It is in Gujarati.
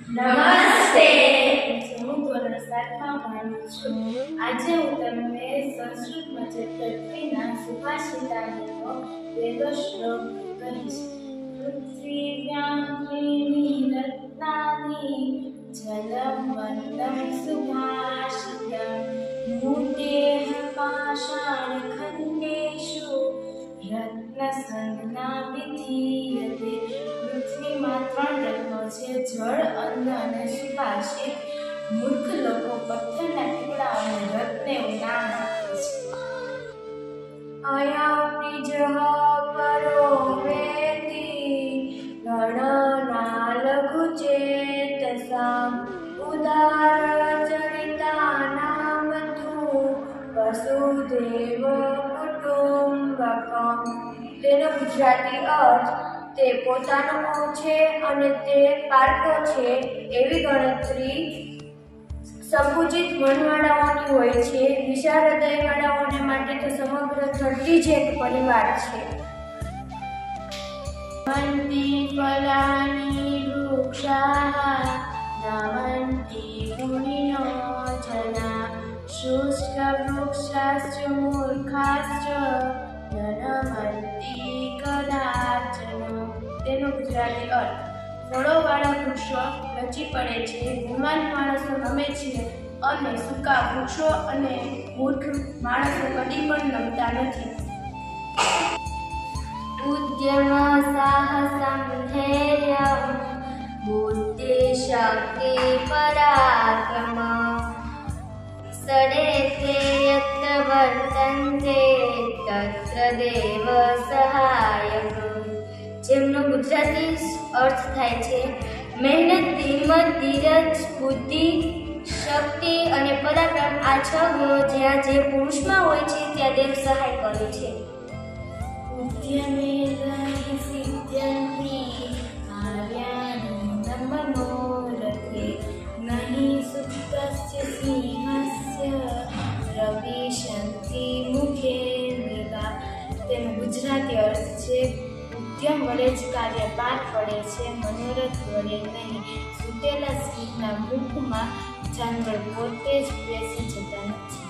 નમસ્તે. હું ધોરણ 7માં ભણું છું. આજે હું તમને સંસ્કૃતમાં ચતુર્થીના સુભાષિતાનો પહેલો શ્લોક કહીશ. પૃથ્વીવ્યાં ત્રીણિ રત્નાનિ જલમ વંદમ સુભાષિતમ મૂઢેઃ પાષાણખંડેષુ રત્નસંજ્ઞા વિધીયતે. પૃથ્વીમાં 3 રત્નો છે: જળ, અન્ન અને સુભાષિત. મૂર્ખ લોકો પથ્થરના ટુકડાઓને રત્ન એવું નામ આપે છે. અયમિજઃ પરો વેતિ ગણના લઘુચેતસાં ઉદારચરિતાનાં તુ વસુધૈવ કુટુંબકમ. તેનો ગુજરાતી અર્થ: તે પોતાનો છે અને તે પારકો છે. એવી ગણતરી સંકુચિત મનવાળાઓની હોય છે. વિશાળ હૃદયવાળાઓને માટે તો સમગ્ર ધરતી જ એક પરિવાર છે. નમન્તિ ફલાનિ વૃક્ષાઃ નમન્તિ મુનિનો જના શુષ્ક વૃક્ષાશ્ચ મૂર્ખાશ્ચ નમન્તિ કદાચન. તેનો ગુજરાતી અર્થ: ફળોવાળા વૃક્ષો રચી પડે છે, ગુણવાન માણસો નમે છે અને સૂકા વૃક્ષો અને મૂર્ખ માણસો કદી પણ નમતા નથી. ઉદ્યમ સાહસં ધૈર્યં બુદ્ધિ શક્તિ પરાક્રમ સડેતે યત્ર વર્તન્તે તત્ર દેવ સહાયકઃ. જેમનો ગુજરાતી અર્થ થાય છે મહેનત, હિંમત, ધીરજ, બુદ્ધિ, શક્તિ અને પરાક્રમ. આ 6 ગુણો જ્યાં જે પુરુષમાં હોય છે ત્યાં દેવ સહાય કરે છે. ઉદ્યમેન સિદ્ધ્યન્તિ કાર્યાણિ મનોરથે નહીં સુપ્તસ્ય સિંહસ્ય રવિશન્તિ મુખે મૃગા. તેનો ગુજરાતી અર્થ છે: ઉદ્યમ વડે જ કાર્ય પાર પડે છે, મનોરથ વડે નહીં. સૂતેલા સિંહના મુખમાં જાનવર પોતે જ બેસી જતા નથી.